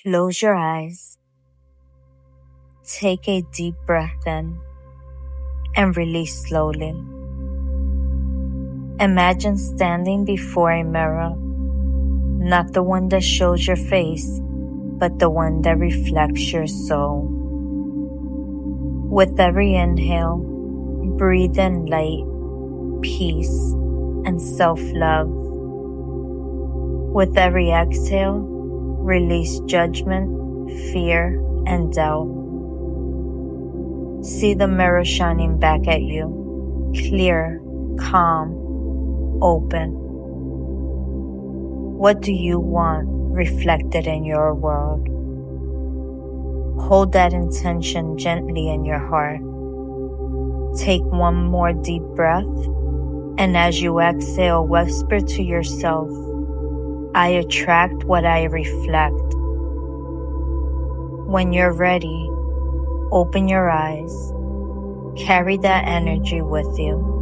Close your eyes. Take a deep breath in and release slowly. Imagine standing before a mirror, not the one that shows your face, but the one that reflects your soul. With every inhale, breathe in light, peace, and self-love. With every exhale, release judgment, fear, and doubt. See the mirror shining back at you, clear, calm, open. What do you want reflected in your world? Hold that intention gently in your heart. Take one more deep breath, and as you exhale, whisper to yourself, I attract what I reflect. When you're ready, open your eyes. Carry that energy with you.